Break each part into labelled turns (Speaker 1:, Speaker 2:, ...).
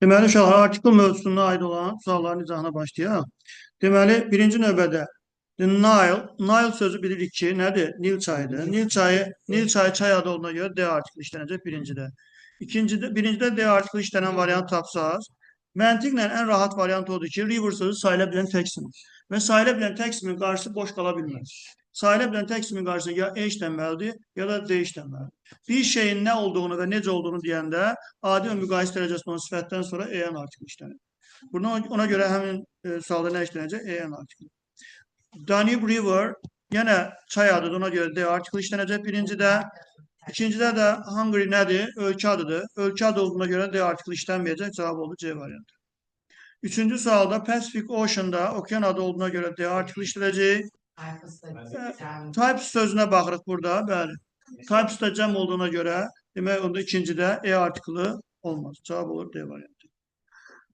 Speaker 1: Deməli, uşaqlar artikl mövzusuna aid olan sualların izahına başlayaq. Deməli, birinci növbədə Nile sözü bilirik ki, nədir? Nil çayıdır. Nil çayı çay adı olduğuna görə D artikli işlənəcək birincidə. Birincidə D artikli işlənən variant tapsaz, məntiqlə ən rahat variant odur ki, river sözü sayıla bilən tək isimdir. Və sayıla bilən tək isimin qarşısı boş qala bilməz. Sayıla bilən tək isimin qarşısına ya E işlənməlidir, ya da D işlənməlidir. Bir şeyin nə olduğunu və necə olduğunu deyəndə adi və müqayisə dərəcəsində olan sifətdən sonra EN artikli işlənir. Ona görə həmin sualda nə işlənəcək? EN artikli. Danube River yenə çay adıdır, ona görə D artikli işlənəcək birincidə. İkincidə də Hungary nədir? Ölkə adıdır. Ölkə adı olduğuna görə D artikli işlənməyəcək. Cavab oldu C variantı. Üçüncü sualda Pacific Ocean'da okyan adı olduğuna görə D artikli işlənəcək. Types sözünə baxırıq burada. Bəli. Types da cəm olduğuna görə demək onda ikincidə E artikli olmaz. Cavab olur D variantı.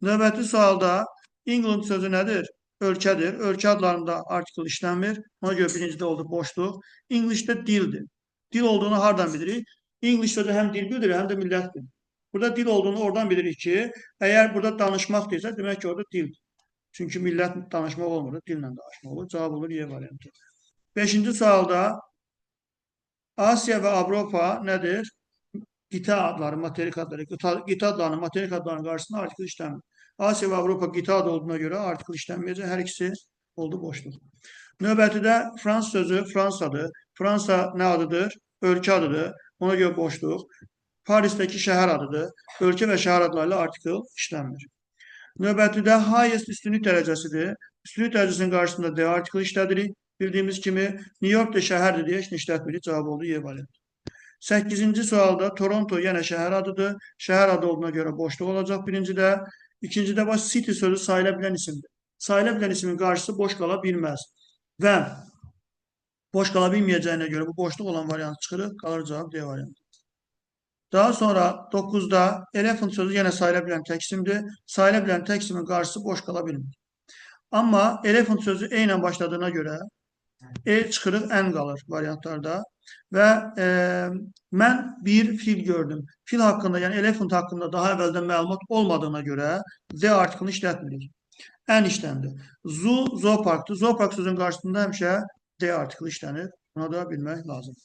Speaker 1: Növbəti sualda England sözü nədir? Ölkədir. Ölkə adlarında artikl işlənmir. Ona görə birincidə oldu boşluq. English'də dildir. Dil olduğunu hardan bilirik? English sözü həm dil bildirir, həm də millət bildirir. Burada dil olduğunu oradan bilirik ki, əgər burada danışmaq deyilsə, demək ki, orada dildir. Çünki millət danışmaq olmur, dillə danışmaq olur. Cavab olur Y variantı. Beşinci sualda Asiya və Avropa nədir? Qitə adları, materik adları, qitə adlarının, materik adlarının qarşısında artikl işlənmir. Asiya və Avropa qitə adı olduğuna görə artikl işlənməyəcək. Hər ikisi oldu boşluq. Növbətidə Frans sözü Fransadır. Fransa nə adıdır? Ölkə adıdır. Ona görə boşluq. Parisdəki şəhər adıdır. Ölkə və şəhər adları ilə artikl işlənmir. Növbətidə highest üstünlük dərəcəsidir. Üstünlük dərəcəsinin qarşısında D artikl işlədirik. Bildiyimiz kimi New York da şəhərdir deyə heç nə işlətmirik. Cavab oldu Y variantı. 8-ci sualda Toronto yenə şəhər adıdır. Şəhər adı olduğuna görə boşluq olacaq birincidə. İkincidə baş city sözü sayıla bilən isimdir. Sayıla bilən isimin qarşısı boş qala bilməz. Və boş qala bilməyəcəyinə görə bu boşluq olan variant çıxırıq. Qalır cavab D variantı. Daha sonra 9-da elephant sözü yenə sayıla bilən tək isimdir. Sayıla bilən tək isimin qarşısı boş qala bilmir. Amma elephant sözü E ilə başladığına görə E çıxırıq, ən qalır variantlarda. Və mən bir fil gördüm. Fil haqqında, yəni elephant haqqında daha əvvəldən məlumat olmadığına görə Z artiklini işlətmirik. Ən işləndi. Zooparkdır. Zoopark sözün qarşısında həmişə D artikli işlənir. Buna da bilmək lazımdır.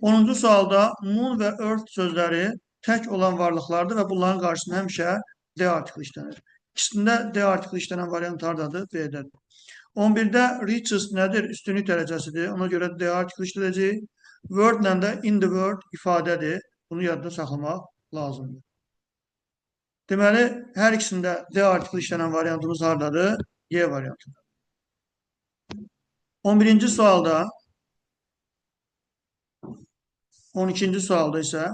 Speaker 1: 10-cu sualda moon və earth sözləri tək olan varlıqlardır və bunların qarşısında həmişə D artikli işlənir. İkisində D artikli işlənən variant hardadır? B-dədir. 11-də richest nədir? Üstünlük dərəcəsidir. Ona görə D artikli işlədəcək. Word-lə də in the word ifadədir. Bunu yadda saxlamaq lazımdır. Deməli, hər ikisində D artikli işlənən variantımız hardadır? Y variantıdır. 11-ci sualda 12-ci sualda isə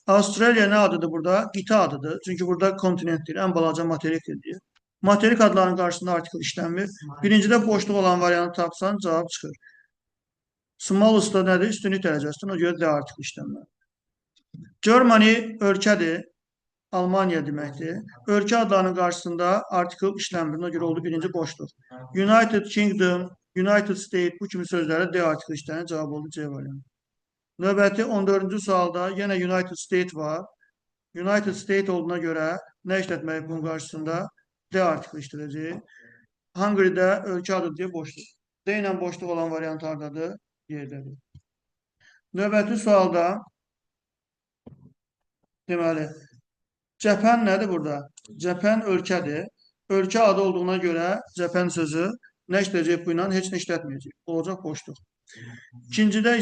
Speaker 1: Avstraliya nə adıdır burada? Qitə adıdır. Çünki burada kontinentdir. Ən balaca materikdir deyir. Materik adlarının qarşısında artikl işlənmir. Birincidə boşluq olan variantı tapsan cavab çıxır. Smallest-da nədir? Üstünlük dərəcəsidir. Ona görə D artikl işlənmir. Germany ölkədir. Almanya deməkdir. Ölkə adlarının qarşısında artikl işlənmir. Ona görə oldu birinci boşluq. United Kingdom, United States bu kimi sözlərə D artikl işlənir. Cavab oldu C variantı. Növbəti 14-cü sualda yenə United States var. United States olduğuna görə nə işlətməyik bunun qarşısında? D artikli işlədəcək. Hungary'də ölkə adı deyə boşluq. D ilə boşluq olan variant hardadır? Y'dədir. Növbəti sualda deməli Japan nədir burada? Japan ölkədir. Ölkə adı olduğuna görə Japan sözü nə işləyəcək bu ilə? Heç nə işlətməyəcək. Olacaq boşluq. İkincidə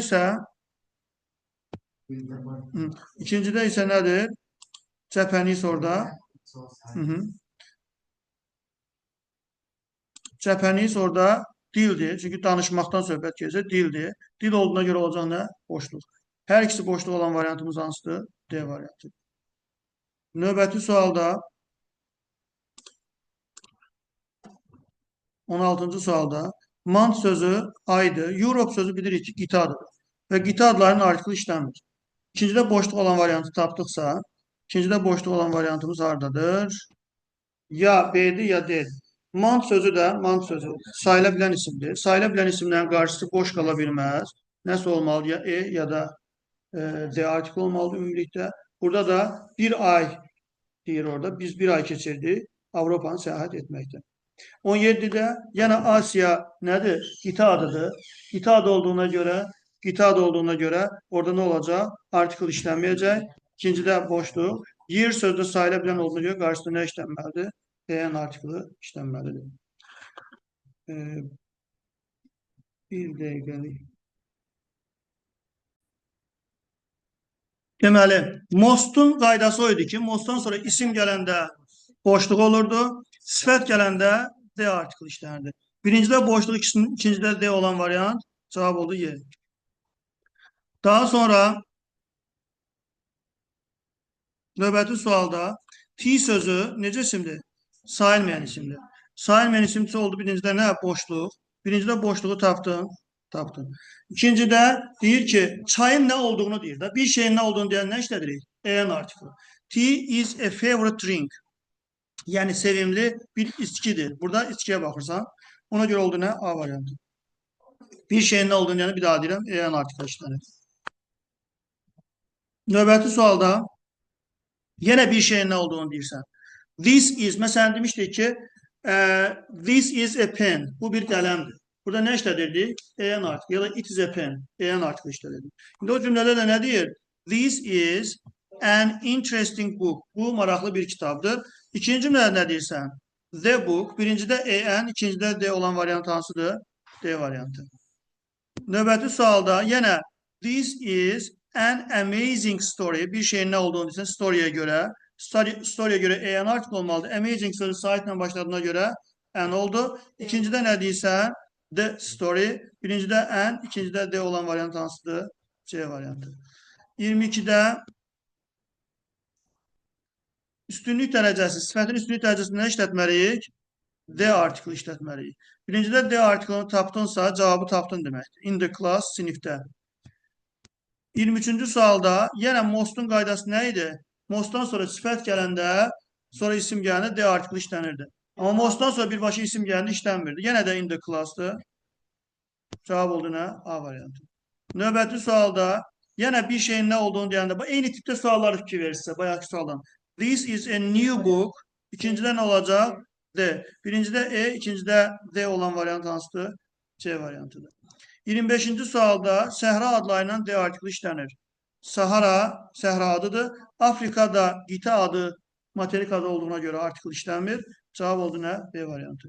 Speaker 1: isə nədir? Japanese orada. Japanese orada dildir. Çünki danışmaqdan söhbət gedir. Dildir. Dil olduğuna görə olacaq nə? Boşluq. Hər ikisi boşluq olan variantımız hansıdır? D variantı. Növbəti sualda 16-cı sualda month sözü aydır. Europe sözü bilirik ki, qitə adıdır. Və qitə adlarının artikli işlənmir. İkincidə boşluq olan variantı tapdıqsa, ikincidə boşluq olan variantımız hardadır? Ya B'dir, ya D'dir. Month sözü də, month sözü sayıla bilən isimdir. Sayıla bilən isimlərin qarşısı boş qala bilməz. Nəsə olmalı? Ya E, ya da D artikli olmalıdır ümumilikdə. Burada da bir ay deyir orada. Biz bir ay keçirdik Avropanı səyahət etməkdə. 17'de yine Asya nedir? Qita adıdır. Qita adı olduğuna göre orada ne olacak? Artikel işlenmeyecek. İkincide boşluq. Yer sözde sayıla bilen olduğuna göre karşısında ne işlenmelidir? En artikeli işlenmelidir. Bir dəqiqəlik. Deməli, mostun qaydası o idi ki, mostdan sonra isim gələndə boşluq olurdu, sifət gələndə D artikeli işlənirdi. Birincidə boşluq, ikincidə D olan variant cavab oldu Y. Daha sonra növbəti sualda T sözü necə isimdir? Sayılmayan isimdir. Sayılmayan isimcisi oldu. Birincidə nə? Boşluq. Birincidə boşluğu tapdın. İkincidə deyir ki, çayın nə olduğunu deyir da. Bir şeyin nə olduğunu deyən nə işlədirik? En artikeli. Tea is a favorite drink. Yani sevimli bir içkidir. Burada içkiye bakırsan. Ona göre oldu ne? A variantı. Bir şeyin ne olduğunu yani bir daha deyirəm. En artikeli işlənir. Növbəti sualda yine bir şeyin ne olduğunu deyirsən. This is, mesela demiştik ki this is a pen. Bu bir kalemdir. Burada ne işledirdik? En artikel ya da it is a pen. En artikel işledirdik. Şimdi o cümlede de ne diyor? This is an interesting book. Bu maraqlı bir kitabdır. İkinci cümlede ne deyirsən? The book. Birincide an, ikincide D olan variant hansıdır? D variantı. Növbəti sualda yine this is an amazing story. Bir şeyin ne olduğunu deyirsən story'e göre. Story'e göre an artikel olmalıdır. Amazing sözü sahitle başladığına göre an oldu. İkincide ne deyirsən? The story. Birincide an, ikincide D olan variant hansıdır? C variantı. 22'de üstünlük dərəcəsi, sifətin üstünlük dərəcəsini nə işlətməliyik? D artikeli işlətməliyik. Birincidə D artikelini tapdınsa, cavabı tapdın deməkdir. In the class, sinifdə. 23-cü sualda yenə mostun qaydası nə idi? Mostdan sonra sifət gələndə, sonra isim gələndə D artikeli işlənirdi. Amma mostdan sonra birbaşa isim gələndə işlənmirdi. Yenə də in the class'dır. Cavab oldu nə? A variantı. Növbəti sualda yenə bir şeyin nə olduğunu deyəndə, eyni tipdə suallar fikir verir sizə, bayaqki sualdan. This is a new book. İkincide ne olacak? D. Birincide E, ikincide D olan variant hansıdır? C variantıdır. 25. sualda Səhra adlarıyla D artikeli işlənir. Sahara, Səhra adıdır. Afrikada qita adı, materik adı olduğuna göre artikel işlənmir. Cavab oldu ne? B variantı.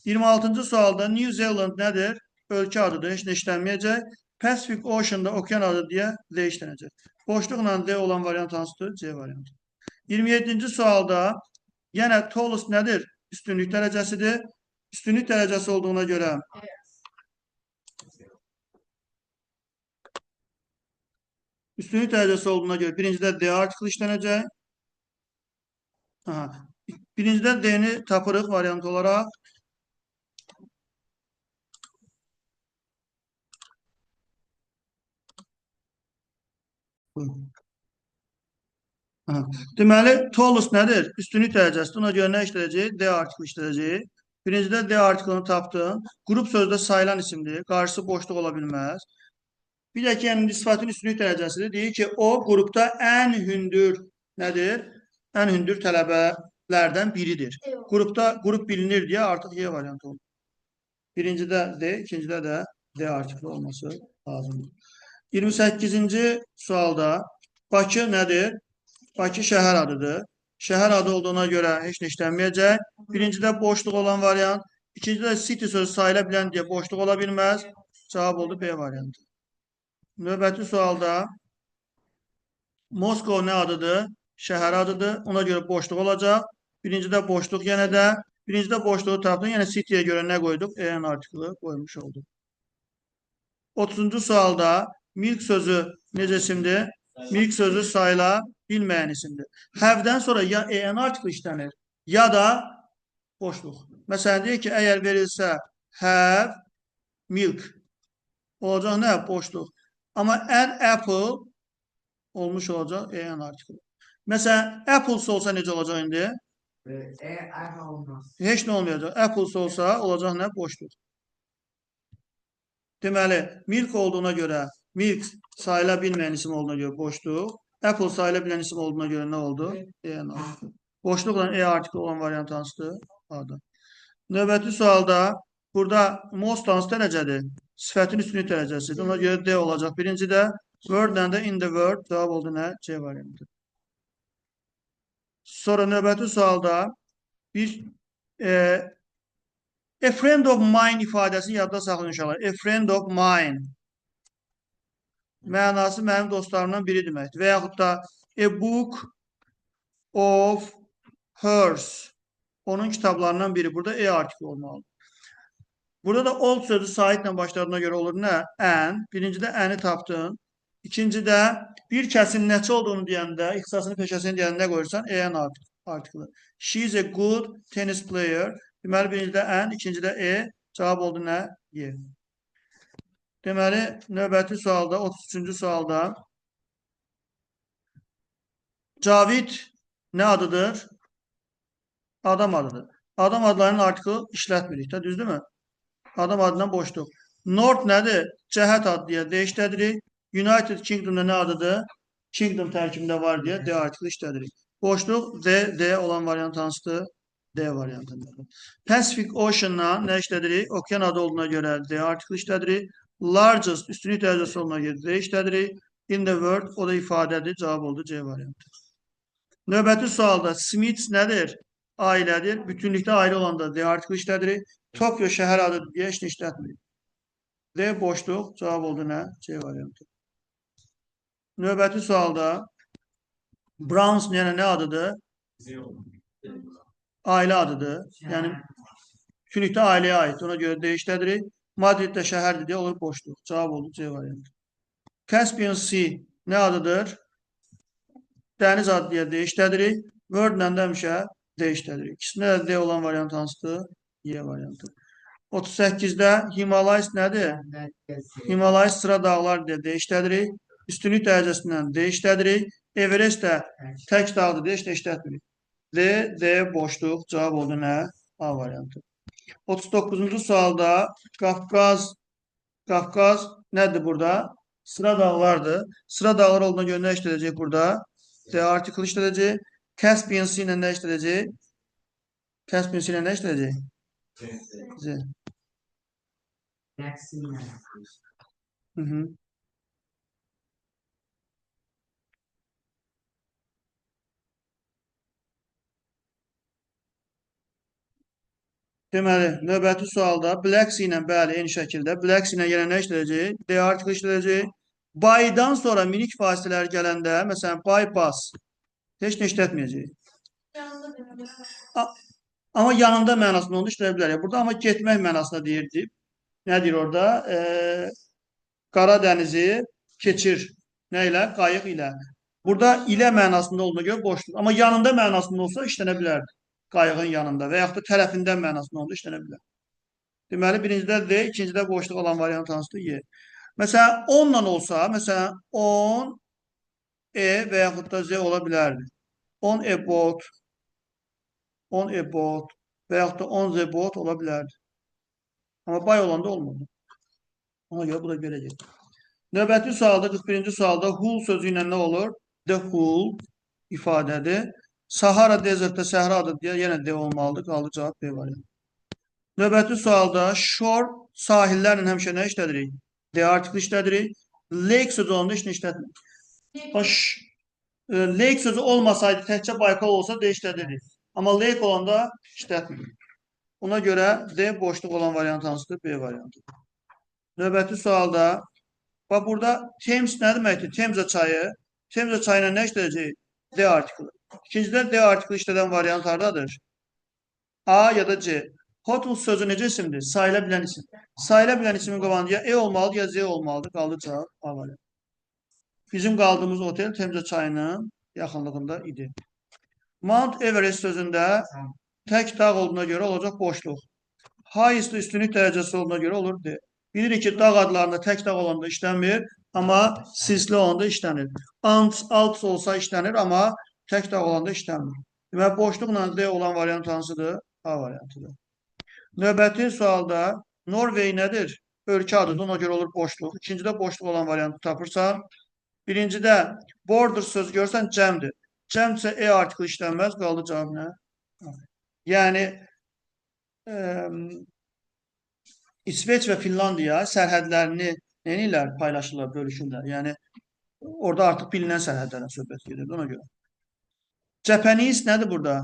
Speaker 1: 26. sualda New Zealand nedir? Ölkə adıdır. Heç nə işlənməyəcək. Pacific Ocean'da okyan adı diye D işlənəcək. Boşluqla D olan variant hansıdır? C variantı. 27. sualda yine tallest nedir? Üstünlük derecesidir. Üstünlük derecesi olduğuna göre birincide D artikeli işlenecek. Birincide D'ni tapırıq variant olarak. Deməli, tallest nədir? Üstünlük dərəcəsidir. Ona görə nə işləyəcək? D artikeli işləyəcək. Birincidə D artikelini tapdın. Qrup sözdə sayılan isimdir. Qarşısı boşluq ola bilməz. Bir də ki, yəni sifatın üstünlük dərəcəsidir. Deyir ki, o qrupda ən hündür nədir? Ən hündür tələbələrdən biridir. Qrup bilinir deyə artıq Y variantı olur. Birincidə D, ikincidə də D artikeli olması lazımdır. 28-ci sualda Bakı nədir? Bakı şəhər adıdır. Şəhər adı olduğuna görə heç nə işlənməyəcək. Birincidə boşluq olan variant, ikincidə city sözü sayıla bilən deyə boşluq ola bilməz. Cavab oldu B variantı. Növbəti sualda Moskova nə adıdır? Şəhər adıdır. Ona görə boşluq olacaq. Birincidə boşluq yenə də. Birincidə boşluğu tapdın. Yəni city'yə görə nə qoyduq? En artikeli qoymuş olduq. 30-cu sualda milk sözü necə isimdir? Milk sözü sayıla bilmeyen isimdir. Have'den sonra ya en artikeli işlenir ya da boşluq. Mesela diyor ki eğer verilse have milk olacak ne? Boşluq. Ama an apple olmuş olacak en artikeli. Mesela apples olsa necə olacak indi? Heç nə olmayacak. Apples olsa olacak ne? Boşluq. Deməli, milk olduğuna göre milk sayıla bilmeyen isim olduğuna göre boşluq. Apple sayılabilen isim olduğuna göre ne oldu? Boşluqla E artikli olan variant hansıdır? A-dır. Növbəti sualda burada most hansı dərəcədir? Sifətin üstünlük dərəcəsidir. Ona görə D olacaq. Birincidə word-lə də in the word cavab oldu nə? C variantı. Sonra növbəti sualda bir a friend of mine ifadəsini yadda saxlayın uşaqlar. A friend of mine mənası mənim dostlarımdan biri deməkdir. Və yaxud da a book of hers onun kitablarından biri. Burada E artikli olmalı. Burada da old sözü sahiblə başladığına göre olur ne? An. Birincide an'ı tapdın. İkincide bir kəsin nəçi olduğunu deyəndə, ixtisasını, peşəsini deyəndə nə qoyursan? En artiklı. She is a good tennis player. Deməli, birincide an, ikincide E. Cavab oldu nə? Y. Deməli, növbəti sualda, 33-cü sualda Cavid nə adıdır? Adam adıdır. Adam adlarının artiklı işlətmirik də, düzdürmü? Adam adından boşluq. North nədir? Cəhət adı deyə dəyişdiririk. United Kingdom'da nə adıdır? Kingdom tərkibində var deyə D artikli işlədirik. Boşluq D olan variant hansıdır? D variantındadır. Pacific Ocean'dan nə işlədirik? Okean adı olduğuna görə D artikli işlədirik. Largest üstünlük dərəcəsi olduğuna görə D işlədirik. In the world o da ifadədir. Cavab oldu C variantı. Növbəti sualda Smith nədir? Ailədir. Bütünlükdə ailə olanda D artikli işlədirik. Tokyo şəhər adı deyə heç nə işlətmirik. D boşluq. Cavab oldu nə? C variantı. Növbəti sualda Browns yəni nə adıdır? Ailə adıdır. Yəni bütünlükdə ailəyə aid. Ona görə D işlədirik. Madriddə şəhərdir deyə olur boşluq. Cavab oldu C variantı. Caspian Sea nə adıdır? Dəniz adı deyə D işlədirik. Word-lə demişə D işlədirik. İkisində də D olan variant hansıdır? Y variantı. 38'də Himalayas nədir? Himalayas sıra dağlar deyə D işlədirik. Üstünlük dərəcəsindən D işlədirik. Everest də tək dağdır deyə heç nə işlətmirik. D boşluq. Cavab oldu nə? A variantı. 39-cu sualda Qafqaz nədir burada? Sıra dağlardır. Sıra dağlar olduğuna görə nə işlədəcək burada? D artikl işlədəcək. Caspian Sea ilə nə işlədəcək? Caspian Sea ilə nə işlədəcək? Z. Hı -hı. Deməli, növbəti sualda Black Sea ilə bəli, eyni şəkildə Black Sea ilə yenə nə işlədəcək? D artikli işlədəcək. By'dan sonra minik fasilələr gələndə, məsələn, bypass heç nə işlətməyəcək. Amma yanında mənasında onu işləyə bilər. Burada amma getmək mənasında deyirdi. Nə deyir orada? Qara dənizi keçir. Nə ilə? Qayıq ilə. Burada ilə mənasında olduğuna görə boşluq. Amma yanında mənasında olsa işlənə bilərdi. Qayığın yanında və yaxud da tərəfindən mənasında oldu işlənə bilər. Deməli, birincidə D, ikincidə boşluq olan variant hansıdır? Y. Məsələn, 10 olsa, məsələn, 10 E və yaxud da Z ola bilərdi. 10 E-bot, 10 E-bot və yaxud da 10 Z-bot ola bilərdi. Amma bay olanda olmadı. Ona görə bu da gələcək. Növbəti sualda, 41-ci sualda hull sözü ilə nə olur? The hull ifadədir. Sahara Desert'da səhradır deyə yenə D olmalıdır. Qaldı cavab B variantı. Növbəti sualda shore sahillərlə həmişə nə işlədirik? D artikli işlədirik. Lake sözü olanda heç nə işlətmirik. Lake sözü olmasaydı təkcə Baykal olsa D işlədirik. Amma lake olanda işlətmirik. Ona görə D boşluq olan variant hansıdır? B variantı. Növbəti sualda bax burada Thames nə deməkdir? Temza çayı. Temza çayına nə işlədəcək? D artikli. İkincidə D artikli işlədən variant hardadır? A ya da C. Hotel sözü necə isimdir? Sayıla bilən isim. Sayıla bilən isimin qabağında ya E olmalıdır ya Z olmalıdır. Qaldı cavab A variantı. Bizim qaldığımız otel Temza çayının yaxınlığında idi. Mount Everest sözündə tək dağ olduğuna görə olacaq boşluq. Highest üstünlük dərəcəsi olduğuna görə olur D. Bilirik ki, dağ adlarında tək dağ olanda işlənmir, amma sisli olanda işlənir. Alps olsa işlənir, amma tək dağ olanda işlənmir. Deməli, boşluqla D olan variant hansıdır? A variantıdır. Növbəti sualda Norveç nədir? Ölkə adıdır, ona görə olur boşluq. İkincidə boşluq olan variantı tapırsan. Birincidə border sözü görsən cəmdir. Cəmsə E artiklı işlənməz, qaldı cavab nə? Yəni İsveç və Finlandiya sərhədlərini neynirlər, paylaşırlar, bölüşürlər. Yəni orada artıq bilinən sərhədlərdən söhbət gedir ona görə. Japanese nədir burada?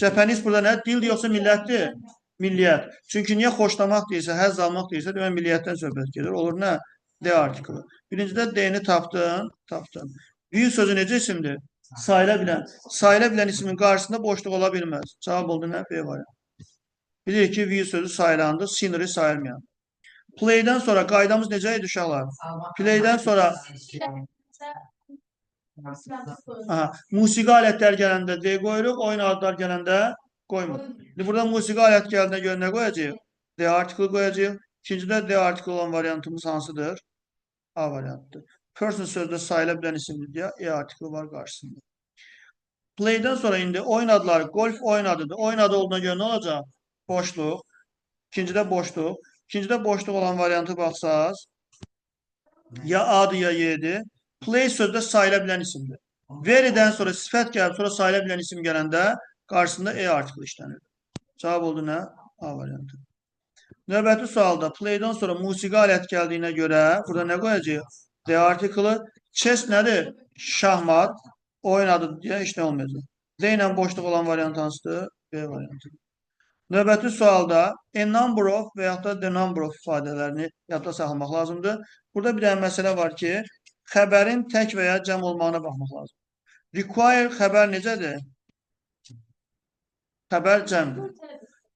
Speaker 1: Japanese burada nə? Dil yoxsa millətdir? Milliyyət. Çünki niyə xoşlamaq deyilsə, həzz almaq deyilsə, demək milliyyətdən söhbət gedir. Olur nə? D artiklı. Birincidə D-ni tapdın, tapdın. View sözü necə isimdir? Sayıla bilən. Sayıla bilən ismin qarşısında boşluq ola bilməz. Cavab oldu nə? B variantı. Bilirik ki, view sözü sayılandır, scenery sayılmayan. Play'dən sonra qaydamız necə idi uşaqlar? Play'dən sonra musiqi alətlər gələndə D qoyuruq, oyun adlar gələndə qoymuruq. Burada musiqi alət gəldiğine görə nə qoyacağıq? D artiklı qoyacağıq. İkincidə D artiklı olan variantımız hansıdır? A variantıdır. Person sözdə sayıla bilən isimdir deyə E artiklı var qarşısında. Play'dən sonra indi oyun adları, golf oyun adıdır. Oyun adı olduğuna görə nə olacaq? Boşluq. İkincidə boşluq. İkincidə boşluq olan variantı baxsaq, ya A'dır ya Y'dir. Play sözdə sayıla bilən isimdir. Very'dən sonra sifət gəlib, sonra sayıla bilən isim gələndə qarşısında E artiklı işlənir. Cavab oldu nə? A variantı. Növbəti sualda play'dən sonra musiqi alət gəldiyinə görə burada nə qoyacağıq? D artiklı. Chess nədir? Şahmat. Oyun adı deyə heç nə olmayacaq. D ilə boşluq olan variant hansıdır? B variantı. Növbəti sualda a number of və yaxud da the number of ifadələrini yadda saxlamaq lazımdır. Burada bir dənə məsələ var ki, xəbərin tək və ya cəm olmağına baxmaq lazım. Require xəbər necədir? Xəbər cəmdir.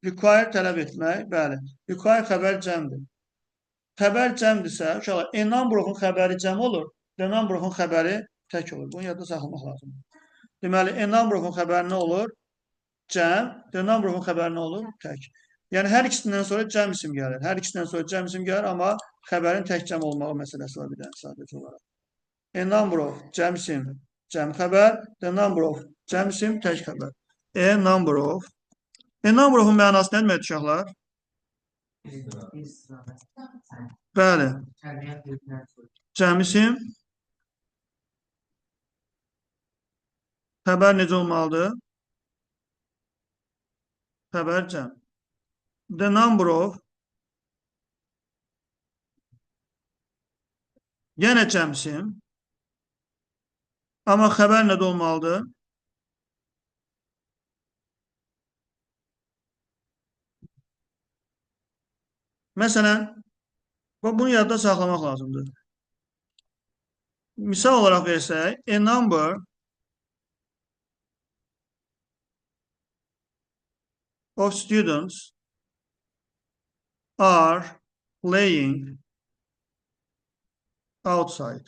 Speaker 1: Require tələb etmək, bəli. Require xəbər cəmdir. Xəbər cəmdirsə, uşaqlar, a number of-un xəbəri cəm olur, the number of-un xəbəri tək olur. Bunu yadda saxlamaq lazımdır. Deməli, a number of-un xəbəri nə olur? Cəm, the number of-un xəbəri nə olur? Tək. Yəni, hər ikisindən sonra cəm isim gəlir. Hər ikisindən sonra cəm isim gəlir, amma xəbərin tək cəm olmağı məsələsi var bir dənə sadəcə olaraq. A number of, cəm isim, cəm xəbər, the number of, cəm isim, tək xəbər. A number of. A number of-un mənası nə deməkdir uşaqlar? Bəli. Cəm isim. Xəbər necə olmalıdır? Xəbər cəm. The number of. Yenə cəm isim. Amma xəbər nədə olmalıdır? Məsələn, bunu yadda saxlamaq lazımdır. Misal olaraq versək, a number of students are playing outside.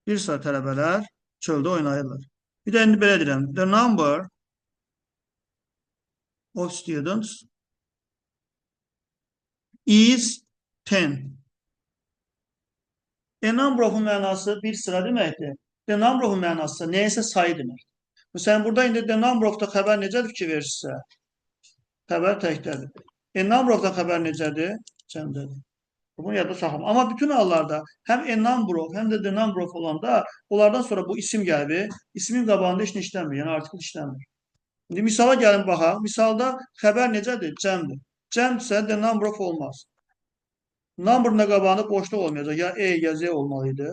Speaker 1: Bir sıra tələbələr çöldə oynayırlar. Bir də indi belə deyirəm. The number of students is 10. A number of-un mənası bir sıra deməkdir. The number of-un mənası neyəsə sayı deməkdir. Məsələn, burada indi the number of-da xəbər necədir fikir verirsə? Xəbər təkdədir. A number of-da xəbər necədir? Cəmdədir. Bunu yadda saxlamaq. Amma bütün hallarda həm a number of, həm də the number of olanda onlardan sonra bu isim gəlir. İsmin qabağında heç nə işləmir, yəni artikl işləmir. İndi misala gəlin baxaq. Misalda xəbər necədir? Cəmdir. Cəmdirsə the number of olmaz. Number'ın qabağında boşluq olmayacaq. Ya E ya Z olmalıydı.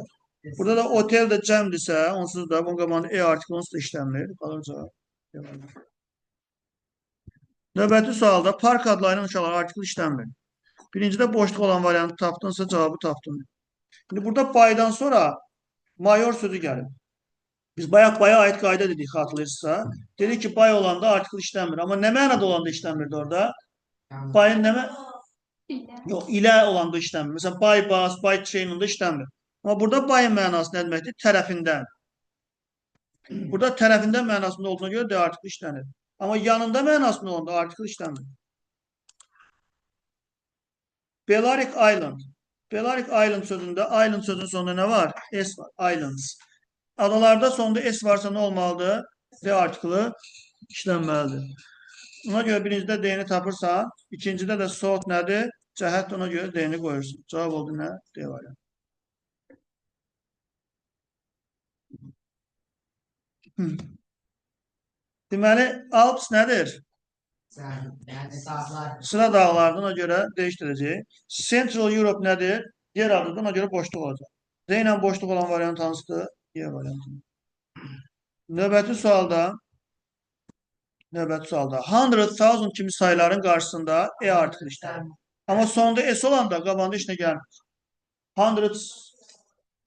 Speaker 1: Burada da otel də cəmdirsə, onsuz da bunun qabağında E artikl onsuz da işləmir. Qalacaq. Növbəti sualda park adlarının uşaqlar artikl işləmir. Birincidə boşluq olan variantı tapdınsa cavabı tapdın. Şimdi burada baydan sonra mayor sözü gəlir. Biz bayaq baya ait qayda dedik xatırlayırsınızsa. Dedik ki bay olanda artikl işləmir. Amma nə mənada olanda işləmirdi orada? Bayın nə Yox, ilə olanda işləmir. Məsələn, bay bas, bay train onda işləmir. Amma burada bayın mənası nə deməkdir? Tərəfindən. Burada tərəfindən mənasında olduğuna görə də artikl işlənir. Amma yanında mənasında olanda artikl işlənmir. Balearic Island. Balearic Island sözündə, island sözünün sonunda nə var? S var, islands. Adalarda sonunda S varsa nə olmalıdır? D artiklı işlənməlidir. Ona görə birincidə D-ni tapırsan, ikincidə də south nədir? Cəhət ona görə D-ni qoyursun. Cavab oldu nə? D variantı. Deməli, Alps nədir?
Speaker 2: Yani dağlar.
Speaker 1: Sıra dağlardan ona göre değiştireceğiz. Central Europe nedir? Yer adıdır, ona göre boşluk olacak. D ile boşluk olan variant hansıdır? Y variantı. Növbəti sualda, növbəti sualda 100,000 kimi sayıların qarşısında E artıq işlənir. Amma sonunda S olanda qabağında işinə gəlmir. 100,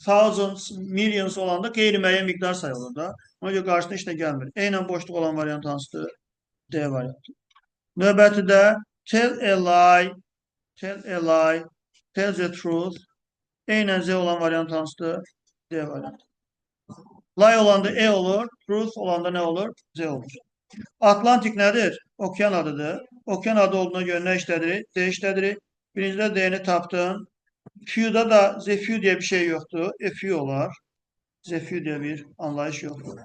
Speaker 1: thousands, millions olanda qeyri-müəyyən miqdar sayı olur da. Ona görə qarşısında işinə gəlmir. E ilə boşluq olan variant hansıdır? D variantı. Növbəti də tell a lie, tell a lie, tell the truth. E ilə Z olan variant hansıdır? D variantı. Lie olanda E olur, truth olanda nə olur? Z olur. Atlantik nədir? Okyan adıdır. Okyan adı olduğuna görə nə işlədirik? D işlədirik. Birincidə D-ni tapdın. Few'da da the few diye bir şey yoktu. A few olar. The few diye bir anlayış yoktu.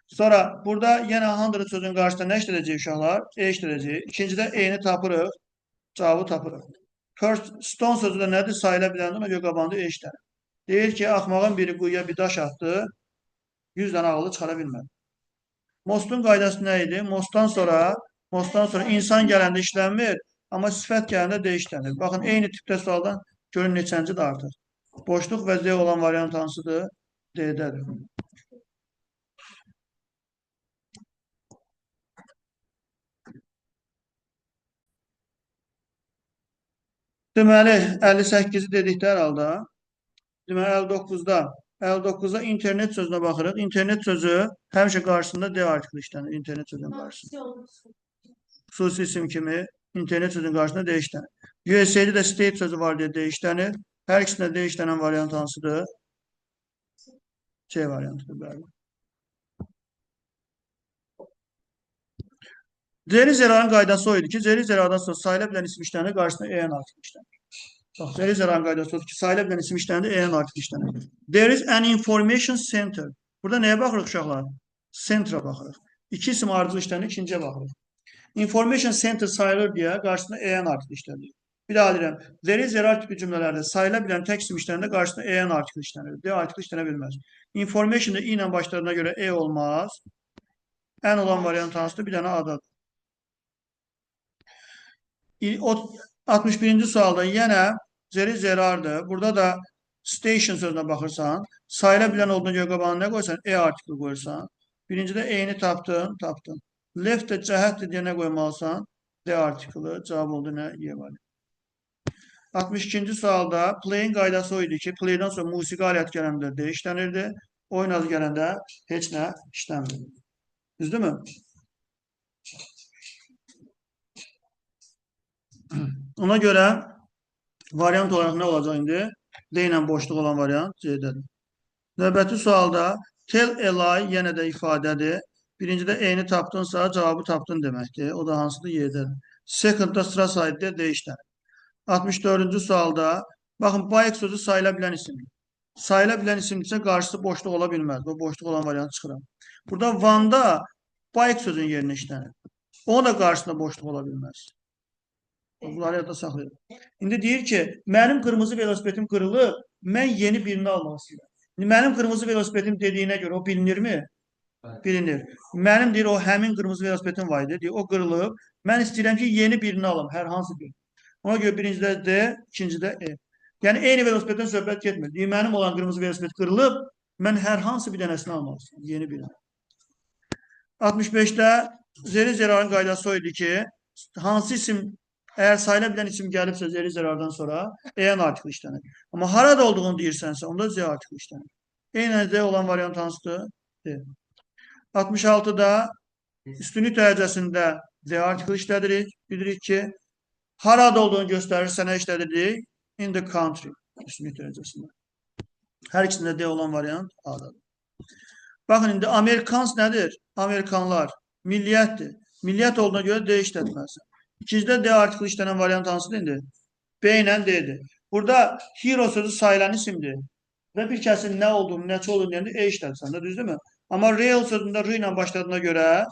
Speaker 1: Sonra burada yine 100 sözün karşısında ne işleyeceğiz uşaqlar? E işleyeceğiz. İkincide E'ni tapırıq. Cavabı tapırıq. First stone sözü də nədir? Sayıla biləndə ona görə qabağında E işlənir. Deyir ki, axmağın biri quyuya bir daş atdı. 100 dənə ağılı çıxara bilmədi. Mostun qaydası nə idi? Mostdan sonra insan gələndə işlənmir, amma sifət gələndə D işlənir. Baxın, eyni tipdə sualdan görün neçəncidir artıq. Boşluq və Z olan variant hansıdır? D-dədir. Deməli, 58-i dedikdə hər halda, deməli 59-da internet sözünə baxırıq. İnternet sözü həmişə qarşısında D artikli işlənir. İnternet sözünün qarşısında. Xüsusi isim kimi internet sözünün qarşısında D işlənir. USA'da da state sözü var deyə D işlənir. Hər ikisində D işlənən variant hansıdır? C variantıdır, bəli. Zeri zerarın qaydası o idi ki, zeri zerardan sonra sayıla bilən isim işlənir, qarşısında EN artıq işlənir. Bax, zeri zerarın qaydası odur ki, sayıla bilən isim işlənir, EN artıq işlənir. There is an information center. Burada nəyə baxırıq uşaqlar? Centra baxırıq. İki isim ardıcıl işlənir, ikinciyə baxırıq. Information center sayılır deyə qarşısında EN artıq işlənir. Bir daha deyirəm, zeri zerar tipi cümlələrdə sayıla bilən tək isim işlənir, qarşısında EN artıq işlənir. D artıq işlənə bilməz. Information da I ilə başladığına görə E olmaz. N olan variant hansıdır? Bir dənə adadır. 61-ci sualda yenə zeri zerardır. Burada da station sözünə baxırsan, sayıla bilən olduğuna görə qabağına nə qoysan? E artikli qoyursan. Birincidə E-ni tapdın. Left də cəhətdir deyə nə qoymalısan? D artikli. Cavab oldu nə? Y var. 62-ci sualda play'in qaydası o idi ki, play'dan sonra musiqi alət gələndə D işlənirdi. Oyun adı gələndə heç nə işlənmirdi. Düzdürmü? Ona görə variant olaraq nə olacaq indi? D ilə boşluq olan variant C-dədir. Növbəti sualda tell a lie yenə də ifadədir. Birincidə E-ni tapdınsa cavabı tapdın deməkdir. O da hansıdır? Y-dədir. Secondda sıra sayıdır, D işlənir. 64-cü sualda baxın, bike sözü sayıla bilən isimdir. Sayıla bilən isimdirsə qarşısı boşluq ola bilməz. Bu boşluq olan variant çıxıram. Burada Van'da bike sözün yerinə işlənir. O da qarşısında boşluq ola bilməz. Bunları yadda saxlayın. İndi deyir ki, mənim qırmızı velosipedim qırılıb, mən yeni birini almaq istəyirəm. Mənim qırmızı velosipedim dediyinə görə o bilinirmi? Bilinir. Mənim deyir, o həmin qırmızı velosipedim var idi, deyir, o qırılıb, mən istəyirəm ki, yeni birini alım, hər hansı bir. Ona görə birincidə D, ikincidə E. Yəni, eyni velosipeddən söhbət getmir. Deyir, mənim olan qırmızı velosiped qırılıb, mən hər hansı bir dənəsini almaq istəyirəm, yeni birini. 65-də zeri zerarın qaydası o idi ki, hansı isim eğer sayıla bilen isim gelipse zeri zerardan sonra EN artikli işlenir. Ama harada olduğunu değilsense onda Z artikli işlenir. EN Z olan variant hansıdır? D. 66'da üstünlük derecesinde Z artikli işledirik. Bilirik ki harada olduğunu gösterirse ne işledirik? In the country. Üstünlük derecesinde. Her ikisinde D olan variant A'dadır. Bakın şimdi Amerikans nedir? Amerikanlar. Milliyettir. Milliyet olduğuna göre D işletmez. İkincide D artikli işlenen variant hansıdır indi? B ile D'dir. Burada hero sözü sayılan isimdir. Ve bir kəsin ne olduğunu, neçə olduğunu deyəndə E işlətsən də, düzdür mü? Ama real sözündə R ilə başladığına göre,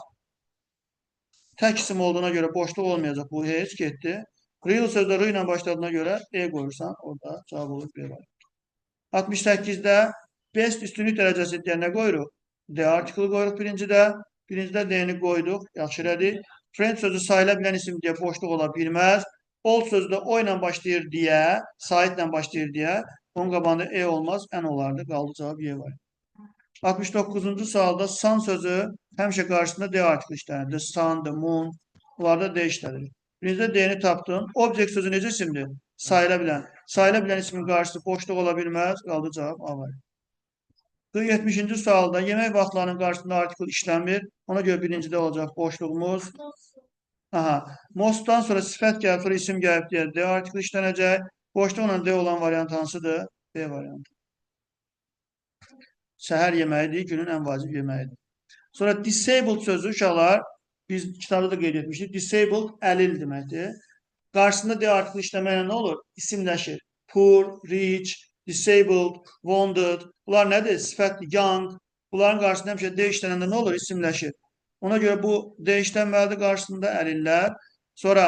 Speaker 1: tek isim olduğuna göre boşluq olmayacaq. Bu heç getdi. Real sözdə R ilə başladığına göre E qoyursan, orada cavab olur B var. 68'də best üstünlük derecesi deyən nə qoyuruq? D artiklı qoyuruq birincidə. Birincidə D-ni qoyduq. Yaxşı elədik. Friend sözü sayıla bilən isim deyə boşluq ola bilməz. Old sözü də o ilə başlayır deyə, saitlə başlayır deyə. Onun qabağında E olmaz, N olardı. Qaldı cavab Y var. 69-cu sualda sun sözü həmişə qarşısında D artikli işlənir. The sun, the moon. Bunlarda D işlədir. Birincidə D-ni tapdın. Object sözü necə isimdir? Sayıla bilən. Sayıla bilən ismin qarşısı boşluq ola bilməz. Qaldı cavab A var. 70-ci sualda yemək vaxtlarının qarşısında artikl işlənmir. Ona görə birincidə olacaq boşluğumuz. Aha. Mostdan sonra sifət gəlib, sonra isim gəlib deyə D artikl işlənəcək. Boşluqla D olan variant hansıdır? B variantı. Səhər yeməyidir, günün ən vacib yeməyidir. Sonra disabled sözü uşaqlar, biz kitabda da qeyd etmişdik. Disabled əlil deməkdir. Qarşısında D artikli işləməklə nə olur? İsimləşir. Poor, rich, disabled, wounded. Bunlar nədir? Sifətli, young. Bunların qarşısında həmişə D işlənəndə nə olur? İsimləşir. Ona görə bu D işlənməlidir qarşısında əlillər. Sonra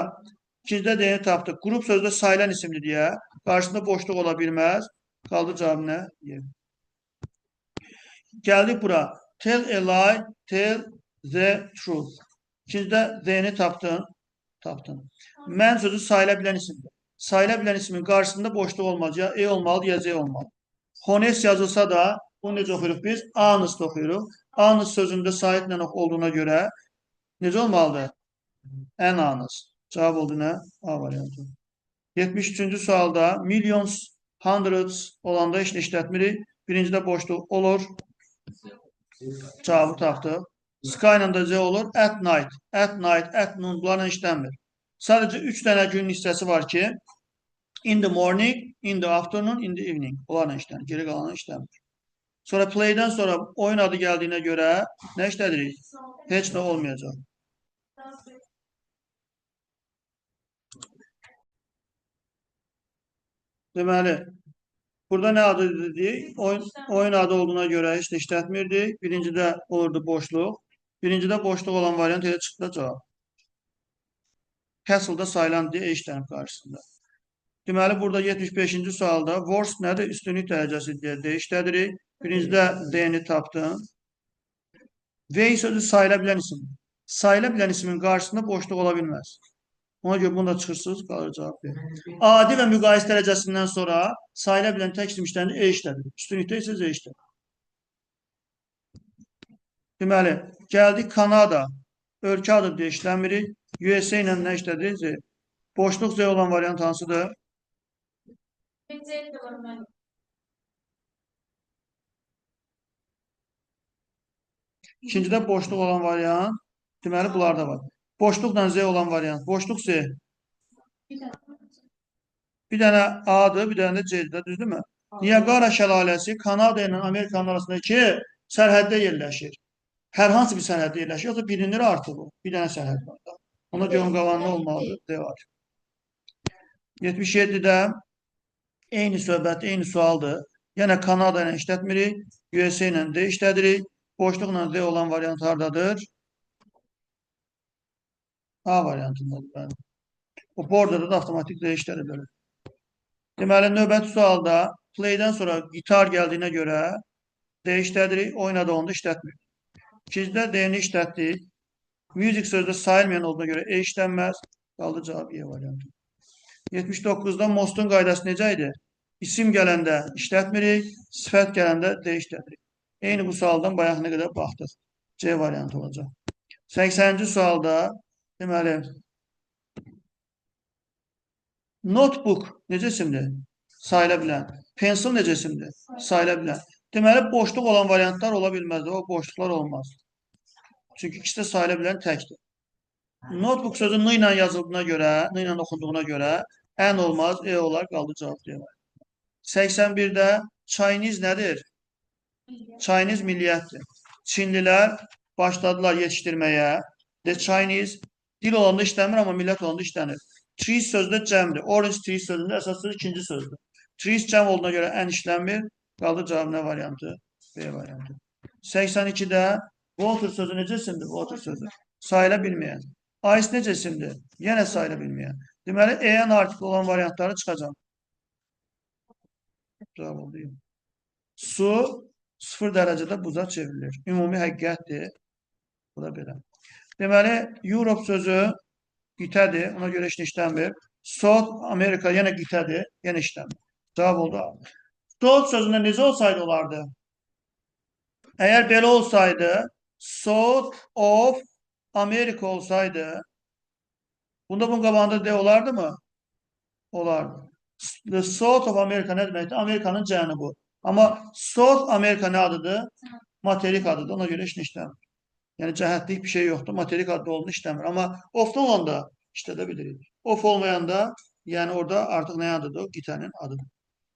Speaker 1: ikincidə D-ni tapdıq. Qrup sözdə sayılan isimli deyə. Qarşısında boşluq ola bilməz. Qaldı cavab nə? Gəldik bura. Tell a lie, tell the truth. İkincidə D-ni tapdın. Mən sözü sayıla bilən isimdir. Sayıla bilən ismin qarşısında boşluq olmaz. Ya E olmalı, ya Z olmalı. Honest yazılsa da bunu necə oxuyuruq biz? Honest oxuyuruq. Honest sözündə sayitlə olduğuna görə necə olmalıdır? Ən honest. Cavab oldu nə? A variantı. 73-cü sualda millions, hundreds olanda heç nə işlətmirik. Birincidə boşluq olur. Cavabı tapdıq. Sky ilə də Z olur. At night, at night, at noon bunlarla işlənmir. Sadəcə 3 dənə günün hissəsi var ki, in the morning, in the afternoon, in the evening. Onlarla işlənir. Geri qalanı işlənmir. Sonra play'dən sonra oyun adı gəldiyinə görə nə işlədirik? Heç nə olmayacaq. Deməli, burada nə adı dedik? Oyun adı olduğuna görə heç də işlətmirdik. Birincidə olurdu boşluq. Birincidə boşluq olan variant elə çıxdı cavab. Castle'da sayılan deyə işlənib qarşısında. Deməli, burada 75-ci sualda worst nədir? Üstünlük dərəcəsi deyə D işlədirik. Birincidə D-ni tapdın. V sözü sayıla bilən isim. Sayıla bilən ismin qarşısında boşluq ola bilməz. Ona görə bunu da çıxırsınız, qalır cavab B. Adi və müqayisə dərəcəsindən sonra sayıla bilən tək isim işlərini E işlədir. Üstünlükdə isə Z işlədir. Deməli, gəldik Kanada. Ölkə adı deyə işləmirik. USA ilə nə işlədir? Z. Boşluq Z olan variant hansıdır? İkincidə boşluq olan variant. Deməli, bunlarda var. Boşluqla Z olan variant. Boşluq Z. Bir dənə A-dır, bir dənə də C-dir, düzdürmü? Niagara şəlaləsi Kanada ilə Amerikanın arasındakı sərhəddə yerləşir. Hər hansı bir sərhəddə yerləşir, yoxsa bilinir artıq o. Bir dənə sərhəd var da. Ona görə qalan nə olmalıdır? D var. 77-də eyni söhbət, eyni sualdır. Yenə Kanada ilə işlətmirik. USA ilə D işlədirik. Boşluqla D olan variant hardadır? A variantındadır. O bordada da avtomatik D işlədir belə. Deməli, növbəti sualda play'dən sonra gitar gəldiyinə görə D işlədirik, oynadı onda işlətmirik. İkincidə D-ni işlətdik. Music sözdə sayılmayan olduğuna görə E işlənməz. Qaldı cavab E variantı. 79-da Mostun qaydası necə idi? İsim gələndə işlətmirik, sifət gələndə D işlədirik. Eyni bu sualdan bayaq nə qədər baxdıq. C variantı olacaq. 80-ci sualda deməli notebook necə isimdir? Sayıla bilən. Pencil necə isimdir? Sayıla bilən. Deməli, boşluq olan variantlar ola bilməzdir. O boşluqlar olmaz. Çünki ikisi də sayıla bilən təkdir. Notebook sözü N ilə yazıldığına görə, N ilə oxunduğuna görə N olmaz, E olar, qaldı cavab deyəmək. 81-də Chinese nədir? Chinese milliyyətdir. Çinlilər başladılar yetişdirməyə. The Chinese dil olanda işləmir, amma millət olanda işlənir. Trees sözdə cəmdir. Orange trees sözündə əsas söz ikinci sözdür. Trees cəm olduğuna görə ən işlənmir. Qaldı cavab nə variantı? B variantı. 82-də water sözü necə isimdir? Water sözü. Sayıla bilməyən. Ice necə isimdir? Yenə sayıla bilməyən. Deməli, EN artikli olan variantları çıxacaq. Cavab oldu. Su 0 dərəcədə buza çevrilir. Ümumi həqiqətdir. Bu da belə. Deməli, Europe sözü qitədir. Ona görə heç nə işləmir. South Amerika yenə qitədir. Yenə işləmir. Cavab oldu A. South sözündə necə olsaydı olardı? Əgər belə olsaydı, South of America olsaydı, bunda bunun qabağında D olardı mı? Olardı. The South of America ne deməkdir? Amerikanın cənubu. Amma South Amerika ne adıdır? Materik adıdır. Ona görə heç nə işləmir. Yəni cəhətlik bir şey yoxdur. Materik adı olduğunu işləmir. Amma ofda olanda işlədə bilirik. Of olmayanda, yəni orada artıq nə adıdır? O qitənin adıdır.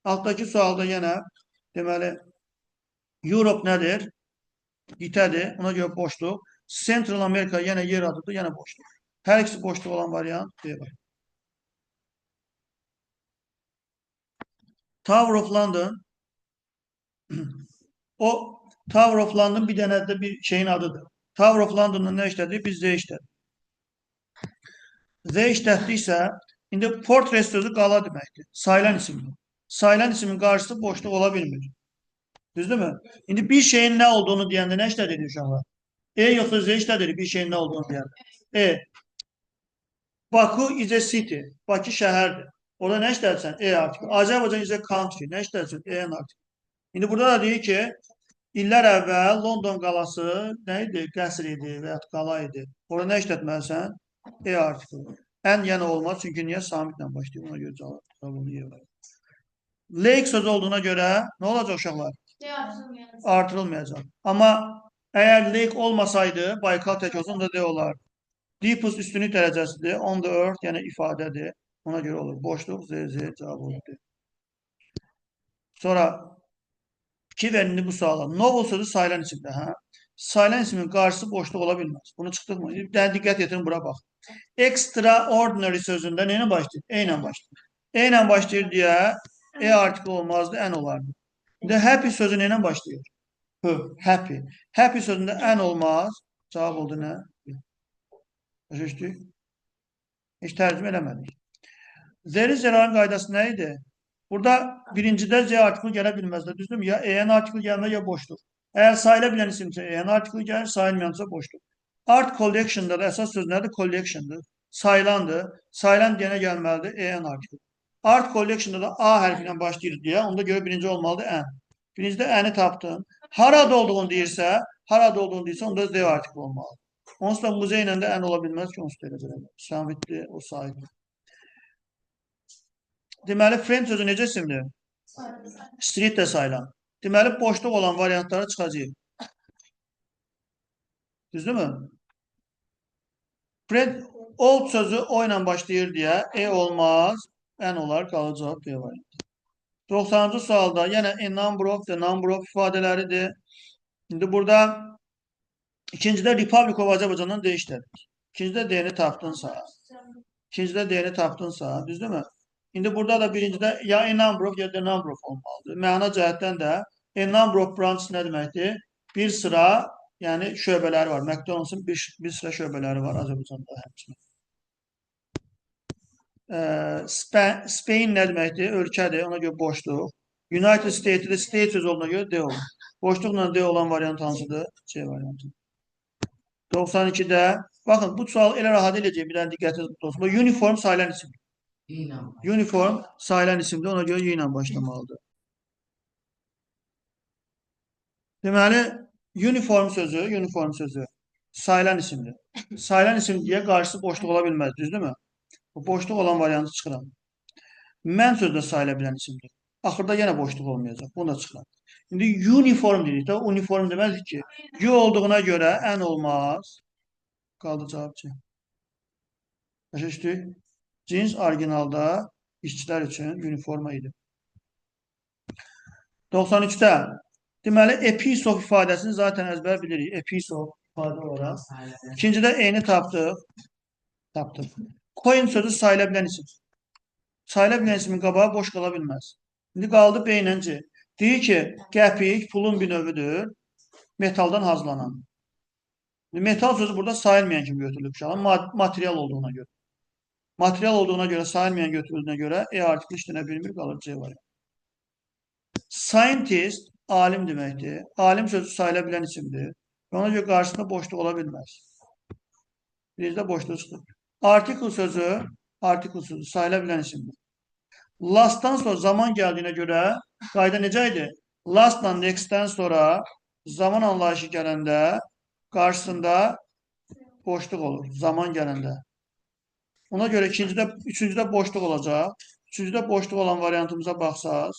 Speaker 1: Altdakı sualda yenə deməli Europe nədir? Qitədir. Ona görə boşluq. Central America yenə yer adıdır, yenə boşluq. Hər ikisi boşluq olan variant B var. Tower of London o Tower of London bir dənə də bir şeyin adıdır. Tower of London'da nə işlədik? Biz Z işlədik. Z işlətdiksə, indi portrait sözü qala deməkdir. Sayılan isimdir. Sayılan isimin qarşısı boşluq ola bilmir. Düzdürmü? İndi bir şeyin nə olduğunu deyəndə nə işlədik uşaqlar? E yoxsa Z işlədik bir şeyin nə olduğunu deyəndə. E. Baku is a city. Bakı şəhərdir. Orada nə işlətsən? E artıq. Azərbaycan is a country. Nə işlətsən? E artıq. İndi burada da deyir ki, illər əvvəl London qalası nə idi? Qəsr idi və ya qala idi. Orada nə işlətməlisən? E artıq. Ən yenə olmaz. Çünki niyə? Samitlə başlayır. Ona görə cavabını yeyirlər. Lake sözü olduğuna görə nə olacaq uşaqlar? Artırılmayacaq. Amma əgər lake olmasaydı, Baykal tək olsun da D olar. Deepest üstünlük dərəcəsidir. On the earth yəni ifadədir. Ona görə olur. Boşluq Z cavab oldu. Sonra 2 verildi bu suala. Novel sözü sayılan isimdir. Hə? Sayılan isimin qarşısı boşluq ola bilməz. Bunu çıxdıq mı? Diqqət yetirin bura bax. Extraordinary sözündə nə ilə başlayır? E ilə başlayır. E ilə başlayır deyə E artıklı olmazdı, N olardı. İndi happy sözü nə ilə başlayır? H, happy. Happy sözündə N olmaz. Cavab oldu nə? Başa düşdük? Heç tərcümə eləmədik. Zeri zərarın qaydası nə idi? Burada birincidə Z artiklı gələ bilməzdir. Düzdür? Ya EN artiklı gəlmə, ya boşluq. Əgər sayıla bilən isimsə EN artiklı gəlir, sayılmayansa boşluq. Art collection'da da əsas söz nədir? Collection'dır. Sayılandır. Sayılan deyənə gəlməlidir EN artiklı. Art collection'da da A hərfindən başlayır deyə, onda görə birinci olmalıdır N. Birincidə N'i tapdın. Harada olduğunu deyirsə, onda Z artiklı olmalıdır. Onsuz da muzey ilə də N ola bilməz ki, onsuz da elə belə. Samitli, o sahibdir. Deməli, friend sözü necə isimdir? Street də sayılan. Deməli, boşluq olan variantlara çıxacaq. Düzdürmü? Friend, old sözü o ilə başlayır deyə E olmaz, N olar, qalı cavab B variantı. 90-cı sualda yenə a number of, the number of ifadələridir. İndi burada ikincidə Republic of Azərbaycandan dəyişdirdik. İkincidə D-ni tapdınsa, düzdürmü? İndi burada da birincidə ya a number of ya the number of olmalıdır. Məna cəhətdən də a number of branch nə deməkdir? Bir sıra, yəni şöbələri var. McDonald's'ın bir sıra şöbələri var Azərbaycanda həmçinin. Spain nə deməkdir? Ölkədir, ona görə boşluq. United States'də state söz olduğuna görə D olur. Boşluqla D olan variant hansıdır? C variantı. 92'də, baxın bu sual elə rahat eləyəcək, bir dənə diqqətiniz olsun. Uniform sayılan isimdir. Uniform sayılan isimdir, ona görə Y ilə başlamalıdır. Deməli, uniform sözü sayılan isimdir. Sayılan isim deyə qarşısı boşluq ola bilməz, düzdürmü? Bu boşluq olan variantı çıxıram. Mən sözü də sayıla bilən isimdir. Axırda yenə boşluq olmayacaq, bunu da çıxıram. İndi uniform dedik də, uniform deməzik ki, Y olduğuna görə N olmaz. Qaldı cavab C. Başa düşdük? Cins orijinalda işçilər üçün uniforma idi. 93'də deməli, episof ifadəsini zaten əzbər bilirik. Episof ifadə olaraq. İkincidə E-ni tapdıq. Coin sözü sayıla bilən isim. Sayıla bilən isimin qabağı boş qala bilməz. İndi qaldı B ilə C. Deyir ki, qəpik pulun bir növüdür. Metaldan hazırlanan. Metal sözü burada sayılmayan kimi götürülüb. Material olduğuna görə. Material olduğuna görə, sayılmayan götürüldüğüne görə E artikli işlənə bilmir, qalır C var. Scientist alim deməkdir. Alim sözü sayıla bilən isimdir. Ona görə qarşısında boşluq ola bilməz. Birinci boşluq çıxır. Article sözü sayıla bilən isimdir. Last'tan sonra zaman gəldiyinə görə qayda necə idi? Last'la next'dən sonra zaman anlayışı gələndə qarşısında boşluq olur. Zaman gələndə. Ona görə üçüncüdə boşluq olacaq. Üçüncüdə boşluq olan variantımıza baxsaq,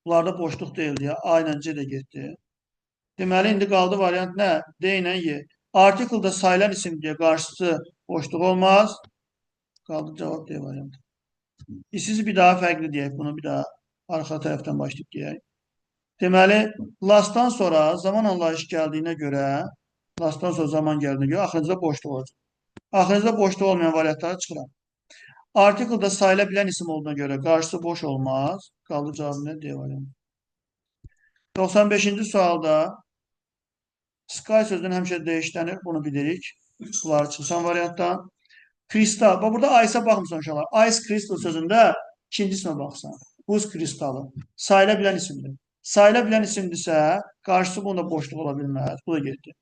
Speaker 1: bunlarda boşluq deyildi ya. A ilə C də getdi. Deməli, indi qaldı variant nə? D ilə Y. Article-da sayılan isim deyə qarşısı boşluq olmaz. Qaldı cavab D variantı. İsiz bir daha fərqli deyək. Bunu bir daha arxa tərəfdən başlayıb deyək. Deməli, last'tan sonra zaman anlayışı gəldiyinə görə, axırıncıda boşluq olacaq. Axırıncıda boşluq olmayan variantları çıxıram. Article-da sayıla bilən isim olduğuna görə qarşısı boş olmaz. Qaldı cavabı nə? D variantı. 95-ci sualda sky sözünün həmişə dəyişlənir. Bunu bilirik. Bunları çıxsan variantdan. Kristal. Burada ice'a baxmısan uşaqlar. Ice crystal sözündə ikinci ismə baxsan. Buz kristalı. Sayıla bilən isimdir. Sayıla bilən isimdirsə, qarşısı bunda boşluq ola bilməz. Bu da getdi.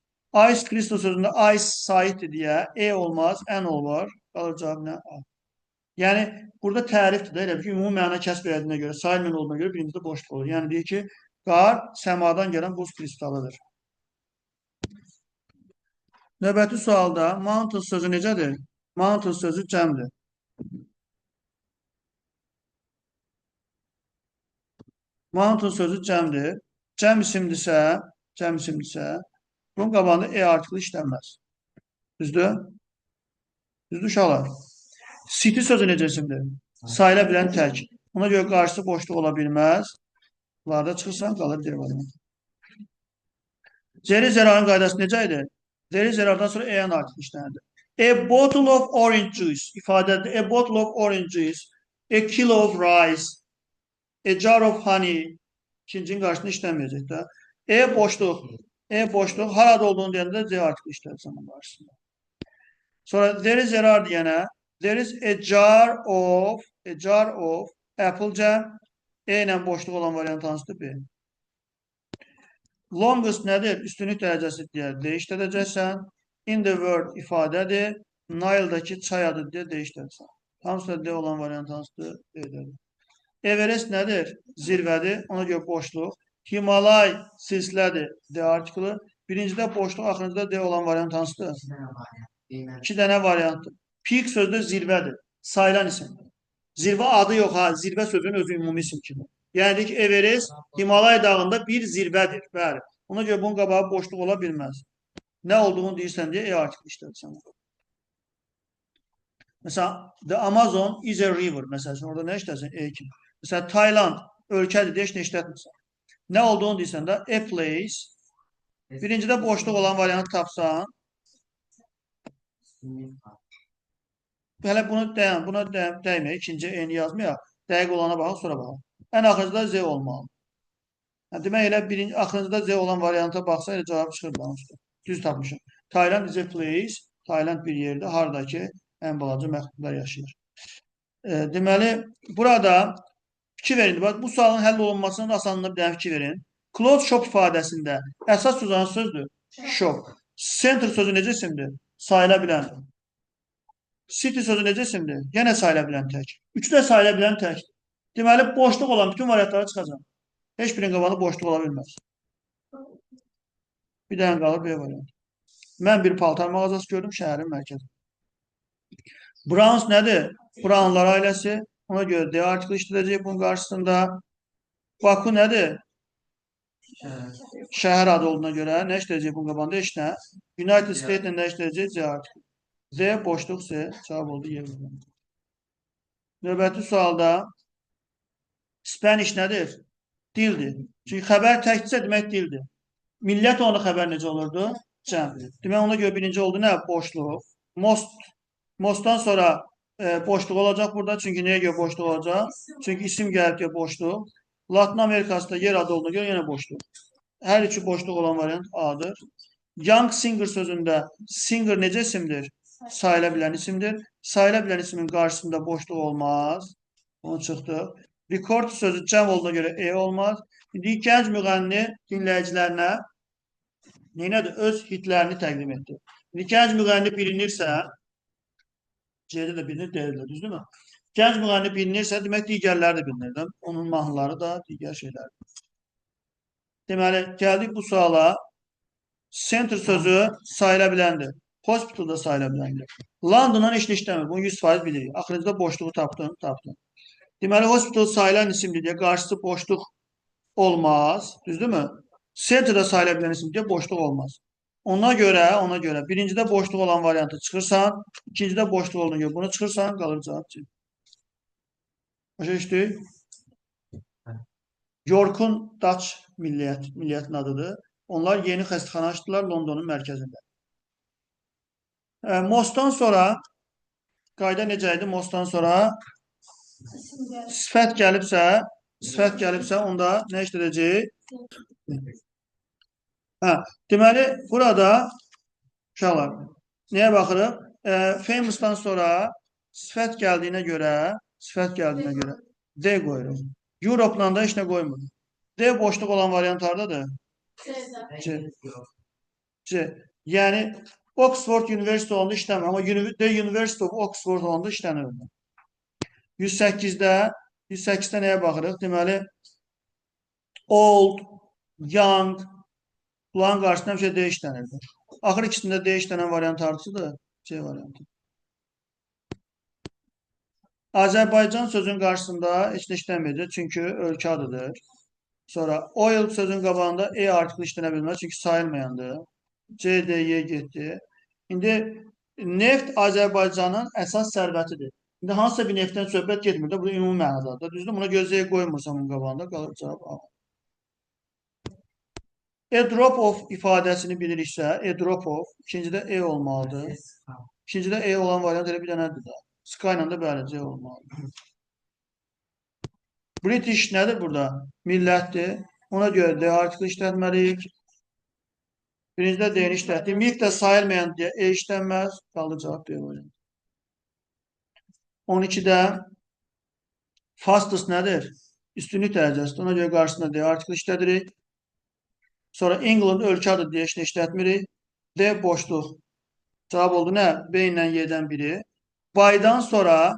Speaker 1: Ice crystal sözündə ice sayıqdır deyə E olmaz, N olur. Qalır cavab nə? A. Yəni, burada tərifdir də, elə bir ki, ümumi məna kəsb edildiyinə görə, sayılmayan olduğuna görə birincidə boşluq olur. Yəni, deyir ki, qar səmadan gələn buz kristalıdır. Növbəti sualda mountain sözü necədir? Mountain sözü cəmdir. Mountain sözü cəmdir. Cəm isimdirsə, bunun qabağında E artiklı işlənməz. Düzdür? Düzdür uşaqlar? City sözü necə isimdir? Sayıla bilən tək. Ona görə qarşısı boşluq ola bilməz. Bunlarda çıxırsan, qalır D variantı. Zeri zərarın qaydası necə idi? Zeri zərardan sonra E-ən artiklı işlənirdi. A bottle of orange juice ifadədir. A bottle of orange juice, a kilo of rice, a jar of honey. İkincinin qarşısında işlənməyəcək də. E boşluq harada olduğunu deyəndə C artiklı işlənir zaman qarşısında. Sonra there is erar deyənə there is a jar of apple jam. E ilə boşluq olan variant hansıdır? B. Longest nədir? Üstünlük dərəcəsi deyə dəyişdirəcəksən. In the world ifadədir. Nile'dakı çay adı deyə dəyişdirəcəksən. Hamısı D olan variant hansıdır? D'dir. Everest nədir? Zirvədir. Ona görə boşluq. Himalay silsilədir. D artiklı. Birincidə boşluq, axırıncıda D olan variant hansıdır? İki dənə variantdır. Peak sözü zirvədir. Sayılan isimdir. Zirvə adı yox ha. Zirvə sözünün özü ümumi isim kimi. Yəni ki, Everest Himalay dağında bir zirvədir. Bəli. Ona görə bunun qabağı boşluq ola bilməz. Nə olduğunu deyirsən deyə E artikli işlədəcəksən. Mesela the Amazon is a river. Mesela orada nə işlətsən? E kimi. Mesela Tayland ölkədir deyə nə işlətmirsən. Nə olduğunu deyirsən də a place. Birincidə boşluq olan variantı tapsan. Hələ buna dəymə. İkinci E'ni yazmayaq. Dəqiq olana baxaq, sonra baxaq. Ən axırıncıda Z olmalı. Demək elə axırıncıda Z olan varianta baxsa elə cavab çıxır. Düz tapmışım. Tayland is a place. Tayland bir yerdə. Haradakı ən balaca məxluqlar yaşayır. Deməli, burada fikir verin. Bu sualın həll olunmasının asanlığına bir dənə fikir verin. Close shop ifadəsində əsas sözün sözdür. Shop. Center sözü necə isimdir? Sayıla bilən. City sözü necə isimdir? Yenə sayıla bilən tək. Üçü də sayıla bilən tək. Deməli, boşluq olan bütün variantlara çıxacaq. Heç birinin qabağında boşluq ola bilməz. Bir dənə qalır B variantı. Mən bir paltar mağazası gördüm şəhərin mərkəzində. Browns nədir? Brownlar ailəsi. Ona görə D artiklı işlədəcək bunun qarşısında. Baku nədir? Şəhər adı olduğuna görə nə işləyəcək bunun qabağında? Heç nə. United States-lə nə işləyəcək? C artiklı. Z boşluq C. Cavab oldu Y. Növbəti sualda Spanish nədir? Dildir. Çünki xəbər təkcə demək dildir. Millət onu xəbər necə olurdu? Cəm. Demək ona görə birinci oldu nə? Boşluq. Mostdan sonra boşluq olacaq burada. Çünki nəyə görə boşluq olacaq? Çünki isim gəlib ki boşluq. Latin Amerikasında yer adı olduğuna görə yenə boşluq. Hər iki boşluq olan variant A'dır. Young singer sözündə singer necə isimdir? Sayıla bilən isimdir. Sayıla bilən ismin qarşısında boşluq olmaz. Onu çıxdıq. Record sözü cəm olduğuna görə E olmaz. İndi gənc müğənni dinləyicilərinə neynədir? Öz hitlərini təqdim etdi. İndi gənc müğənni bilinirsə, C'də də bilinir, D'də də, düzdürmü? Gənc müğənni bilinirsə, demək digərləri də bilinir. Onun mahnıları da, digər şeylər. Deməli, gəldik bu suala. Center sözü sayıla biləndir. Hospital da sayıla biləndir. Londondan heç nə işləmir. Bunu 100% bilirik. Axırıncıda boşluğu tapdım. Deməli, hospital sayılan isimdir deyə qarşısı boşluq olmaz. Düzdürmü? Center da sayıla bilən isim deyə boşluq olmaz. Ona görə birincidə boşluq olan variantı çıxırsan, ikincidə boşluq olduğuna görə bunu çıxırsan, qalır cavab C. Başa düşdük? Yorkun Dutch milliyyətin adıdır. Onlar yeni xəstəxana açdılar Londonun mərkəzində. Mostdan sonra qayda necə idi? Mostdan sonra sifət gəlibsə onda nə işlədəcək? Deməli, burada uşaqlar, nəyə baxırıq? Famous'dan sonra sifət gəldiyinə görə D qoyuruq. Europe-la da heç nə qoymuruq. D boşluq olan variant haradadır? C. Yəni, Oxford University olanda işləmir. Amma The University of Oxford olanda işlənir. 108-də nəyə baxırıq? Deməli, old, young, bunların qarşısında həmişə D işlənirdi. Axır ikisində D işlənən variant hansıdır? C variantı. Azərbaycan sözün qarşısında heç nə işlənməyəcək, çünki ölkə adıdır. Sonra oil sözün qabağında E artiklı işlənə bilməz, çünki sayılmayandır. C, D, Y getdi. İndi neft Azərbaycanın əsas sərvətidir. İndi hansısa bir neftdən söhbət getmir də, bu da ümumi mənadadır. Düzdür, buna göz Z qoymursan onun qabağında, qalır cavab A. A drop of ifadəsini biliriksə, a drop of, ikincidə E olmalıdır. İkincidə E olan variant elə bir dənədir də. Sky ilə də bəli, C olmalıdır. British nədir burada? Millətdir. Ona görə D artiklı işlətməliyik. Birincidə D-ni işlətdik. Milk də sayılmayan deyə E işlənməz. Qaldı cavab B variant. 12-də fastest nədir? Üstünlük dərəcəsidir. Ona görə qarşısında D artiklı işlədirik. Sonra England ölkə adı deyə işlətmirik. D boşluq. Cavab oldu nə? B ilə Y-dən biri. Baydan sonra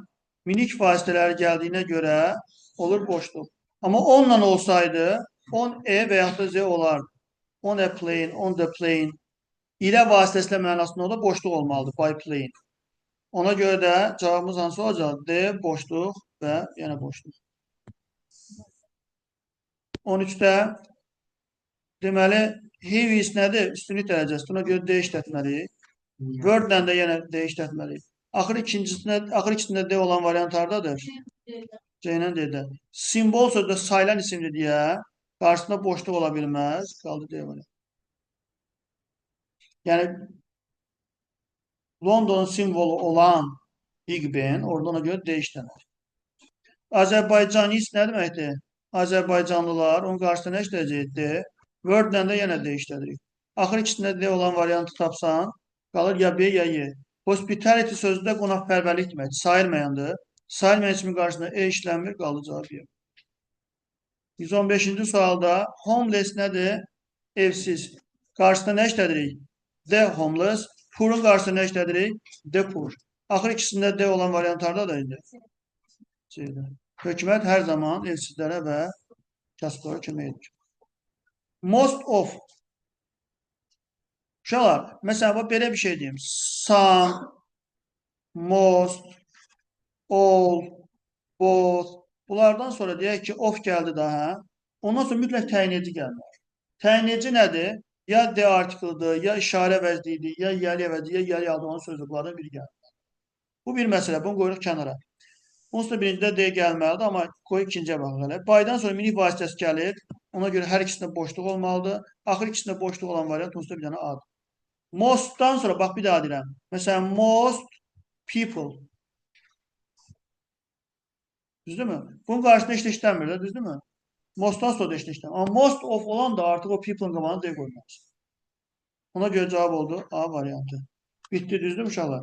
Speaker 1: minik vasitələr gəldiyinə görə olur boşluq. Amma onunla olsaydı, on E və yaxud da Z olardı. On a plane, on the plane. İlə vasitəsilə mənasında da boşluq olmalıdır. By plane. Ona görə də cavabımız hansı olacaq? D boşluq və yenə boşluq. 13-də deməli, heaviest nədir? Üstünlük dərəcəsidir. Ona görə D işlətməliyik. Word-lə də yenə D işlətməliyik. Axır ikisində D olan variant haradadır? C ilə D-də. Simvol sözdə sayılan isimli deyə qarşısında boşluq ola bilməz. Qaldı D variant. Yəni, Londonun simvolu olan Big Ben, orada ona görə D işlənir. Azərbaycanist nə deməkdir? Azərbaycanlılar, onun qarşısında nə işləyəcək? D. Word-lə də yenə D işlədirik. Axır ikisində D olan variantı tapsan, qalır ya B, ya Y. Hospitality sözü də qonaqpərvərlik deməkdir. Sayılmayandır. Sayılmayan ismin qarşısında E işlənmir, qaldı cavab Y. 115-ci sualda homeless nədir? Evsiz. Qarşısında nə işlədirik? D homeless. Poor'un qarşısında nə işlədirik? D poor. Axır ikisində D olan variant haradadır indi? C-də. Hökumət hər zaman evsizlərə və kasıblara kömək edir. Most of. Uşaqlar, məsələn, belə bir şey deyim. Some, most, all, both. Bunlardan sonra deyək ki, of gəldi daha. Ondan sonra mütləq təyinləyici gəlmir. Təyinləyici nədir? Ya D artiklıdır, ya işarə əvəzliyidir, ya yəli əvəzliyi, ya yəli aldığı sözcüklərdən biri gəlir. Bu bir məsələ. Bunu qoyuruq kənara. Onsuz da birincidə D gəlməlidir, amma qoyub ikinciyə baxaq elə. Baydan sonra minik vasitəsi gəlir. Ona görə hər ikisində boşluq olmalıdır. Axır ikisində boşluq olan variant onsuz da bir dənə A-dır. Mostdan sonra, bax bir daha deyirəm. Məsələn, most people. Düzdürmü? Bunun qarşısında heç işləmir də, düzdürmü? Mostdan sonra da heç işləmir. Amma most of olan da artıq o people-ın qabağına D qoymaq. Ona görə cavab oldu A variantı. Bitdi, düzdür uşaqlar?